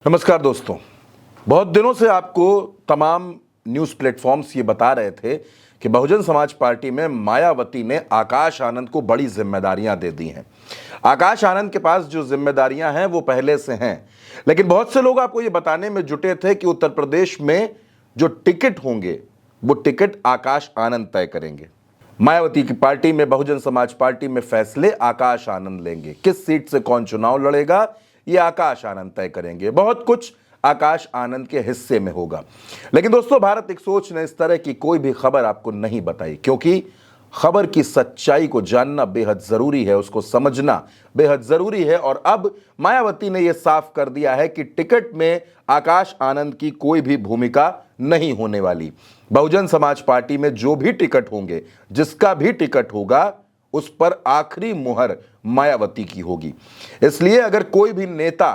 नमस्कार दोस्तों। बहुत दिनों से आपको तमाम न्यूज़ प्लेटफॉर्म्स ये बता रहे थे कि बहुजन समाज पार्टी में मायावती ने आकाश आनंद को बड़ी जिम्मेदारियां दे दी हैं। आकाश आनंद के पास जो जिम्मेदारियां हैं वो पहले से हैं, लेकिन बहुत से लोग आपको ये बताने में जुटे थे कि उत्तर प्रदेश में जो टिकट होंगे वो टिकट आकाश आनंद तय करेंगे। मायावती की पार्टी में, बहुजन समाज पार्टी में फैसले आकाश आनंद लेंगे। किस सीट से कौन चुनाव लड़ेगा ये आकाश आनंद तय करेंगे। बहुत कुछ आकाश आनंद के हिस्से में होगा। लेकिन दोस्तों, भारत एक सोच ने इस तरह की कोई भी खबर आपको नहीं बताई, क्योंकि खबर की सच्चाई को जानना बेहद जरूरी है, उसको समझना बेहद जरूरी है। और अब मायावती ने यह साफ कर दिया है कि टिकट में आकाश आनंद की कोई भी भूमिका नहीं होने वाली। बहुजन समाज पार्टी में जो भी टिकट होंगे, जिसका भी टिकट होगा, उस पर आखिरी मुहर मायावती की होगी। इसलिए अगर कोई भी नेता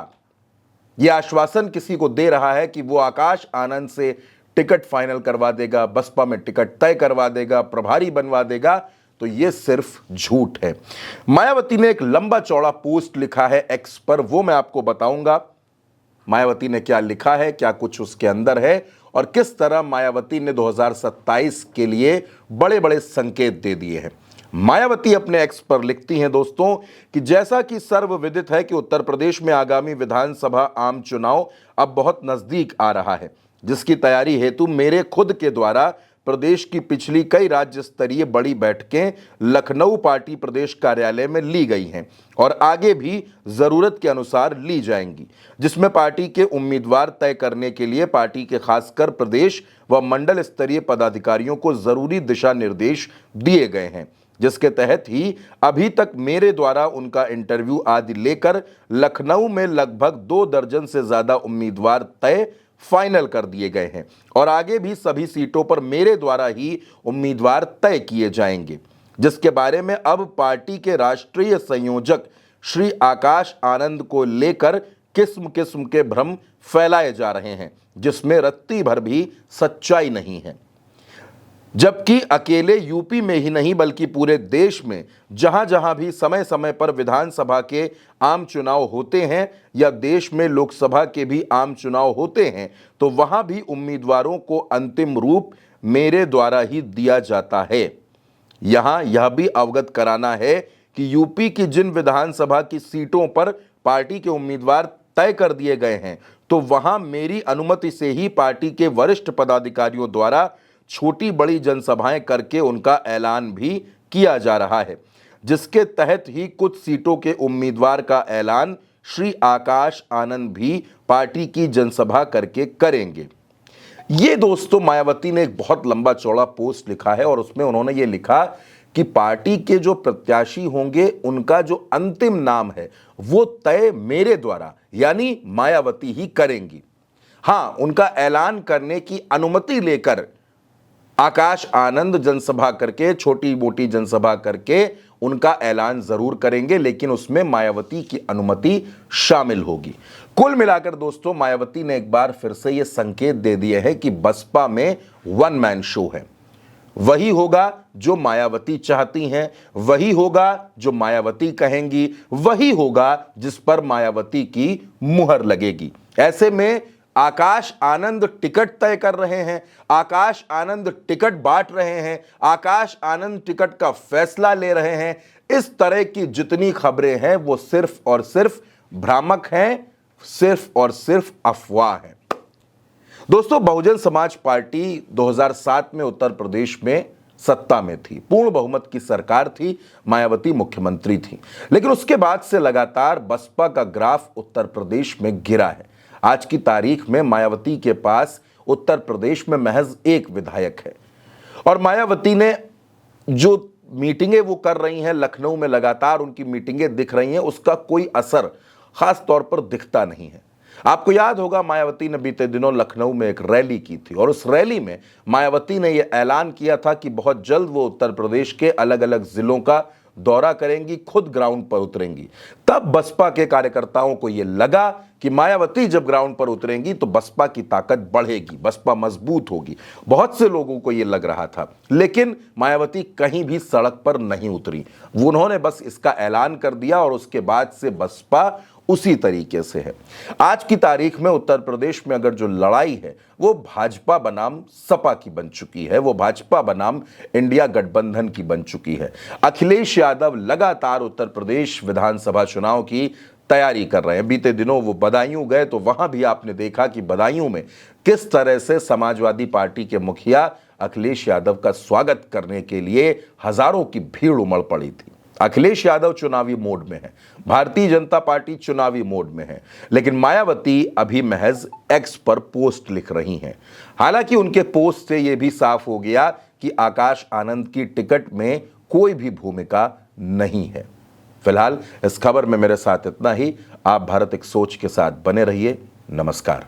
यह आश्वासन किसी को दे रहा है कि वो आकाश आनंद से टिकट फाइनल करवा देगा, बसपा में टिकट तय करवा देगा, प्रभारी बनवा देगा, तो यह सिर्फ झूठ है। मायावती ने एक लंबा चौड़ा पोस्ट लिखा है एक्स पर, वो मैं आपको बताऊंगा मायावती ने क्या लिखा है, क्या कुछ उसके अंदर है और किस तरह मायावती ने 2027 के लिए बड़े बड़े संकेत दे दिए हैं। मायावती अपने एक्स पर लिखती हैं दोस्तों कि जैसा कि सर्वविदित है कि उत्तर प्रदेश में आगामी विधानसभा आम चुनाव अब बहुत नजदीक आ रहा है, जिसकी तैयारी हेतु मेरे खुद के द्वारा प्रदेश की पिछली कई राज्य स्तरीय बड़ी बैठकें लखनऊ पार्टी प्रदेश कार्यालय में ली गई हैं और आगे भी जरूरत के अनुसार ली जाएंगी, जिसमें पार्टी के उम्मीदवार तय करने के लिए पार्टी के खासकर प्रदेश व मंडल स्तरीय पदाधिकारियों को जरूरी दिशा निर्देश दिए गए हैं, जिसके तहत ही अभी तक मेरे द्वारा उनका इंटरव्यू आदि लेकर लखनऊ में लगभग 2 दर्जन से ज्यादा उम्मीदवार तय फाइनल कर दिए गए हैं और आगे भी सभी सीटों पर मेरे द्वारा ही उम्मीदवार तय किए जाएंगे, जिसके बारे में अब पार्टी के राष्ट्रीय संयोजक श्री आकाश आनंद को लेकर किस्म किस्म के भ्रम फैलाए जा रहे हैं, जिसमें रत्ती भर भी सच्चाई नहीं है। जबकि अकेले यूपी में ही नहीं बल्कि पूरे देश में जहां जहां भी समय समय पर विधानसभा के आम चुनाव होते हैं या देश में लोकसभा के भी आम चुनाव होते हैं, तो वहां भी उम्मीदवारों को अंतिम रूप मेरे द्वारा ही दिया जाता है। यहां यह भी अवगत कराना है कि यूपी की जिन विधानसभा की सीटों पर पार्टी के उम्मीदवार तय कर दिए गए हैं, तो वहां मेरी अनुमति से ही पार्टी के वरिष्ठ पदाधिकारियों द्वारा छोटी बड़ी जनसभाएं करके उनका ऐलान भी किया जा रहा है, जिसके तहत ही कुछ सीटों के उम्मीदवार का ऐलान श्री आकाश आनंद भी पार्टी की जनसभा करके करेंगे। ये दोस्तों मायावती ने एक बहुत लंबा चौड़ा पोस्ट लिखा है और उसमें उन्होंने ये लिखा कि पार्टी के जो प्रत्याशी होंगे उनका जो अंतिम नाम है वो तय मेरे द्वारा यानी मायावती ही करेंगी। हां, उनका ऐलान करने की अनुमति लेकर आकाश आनंद जनसभा करके, छोटी मोटी जनसभा करके उनका ऐलान जरूर करेंगे, लेकिन उसमें मायावती की अनुमति शामिल होगी। कुल मिलाकर दोस्तों, मायावती ने एक बार फिर से यह संकेत दे दिए हैं कि बसपा में वन मैन शो है। वही होगा जो मायावती चाहती हैं, वही होगा जो मायावती कहेंगी, वही होगा जिस पर मायावती की मुहर लगेगी। ऐसे में आकाश आनंद टिकट तय कर रहे हैं, आकाश आनंद टिकट बांट रहे हैं, आकाश आनंद टिकट का फैसला ले रहे हैं, इस तरह की जितनी खबरें हैं वो सिर्फ और सिर्फ भ्रामक हैं, सिर्फ और सिर्फ अफवाह हैं। दोस्तों, बहुजन समाज पार्टी 2007 में उत्तर प्रदेश में सत्ता में थी, पूर्ण बहुमत की सरकार थी, मायावती मुख्यमंत्री थी, लेकिन उसके बाद से लगातार बसपा का ग्राफ उत्तर प्रदेश में गिरा है। आज की तारीख में मायावती के पास उत्तर प्रदेश में महज एक विधायक है और मायावती ने जो मीटिंगें वो कर रही हैं, लखनऊ में लगातार उनकी मीटिंगें दिख रही हैं, उसका कोई असर खास तौर पर दिखता नहीं है। आपको याद होगा मायावती ने बीते दिनों लखनऊ में एक रैली की थी और उस रैली में मायावती ने यह ऐलान किया था कि बहुत जल्द वो उत्तर प्रदेश के अलग अलग जिलों का दौरा करेंगी, खुद ग्राउंड पर उतरेंगी। तब बसपा के कार्यकर्ताओं को यह लगा कि मायावती जब ग्राउंड पर उतरेंगी तो बसपा की ताकत बढ़ेगी, बसपा मजबूत होगी। बहुत से लोगों को यह लग रहा था, लेकिन मायावती कहीं भी सड़क पर नहीं उतरी। उन्होंने बस इसका ऐलान कर दिया और उसके बाद से बसपा उसी तरीके से है। आज की तारीख में उत्तर प्रदेश में अगर जो लड़ाई है वो भाजपा बनाम सपा की बन चुकी है, वो भाजपा बनाम इंडिया गठबंधन की बन चुकी है। अखिलेश यादव लगातार उत्तर प्रदेश विधानसभा चुनाव की तैयारी कर रहे हैं। बीते दिनों वो बदायूं गए तो वहां भी आपने देखा कि बदायूं में किस तरह से समाजवादी पार्टी के मुखिया अखिलेश यादव का स्वागत करने के लिए हजारों की भीड़ उमड़ पड़ी थी। अखिलेश यादव चुनावी मोड में है, भारतीय जनता पार्टी चुनावी मोड में है, लेकिन मायावती अभी महज एक्स पर पोस्ट लिख रही हैं। हालांकि उनके पोस्ट से यह भी साफ हो गया कि आकाश आनंद की टिकट में कोई भी भूमिका नहीं है। फिलहाल इस खबर में मेरे साथ इतना ही। आप भारत एक सोच के साथ बने रहिए। नमस्कार।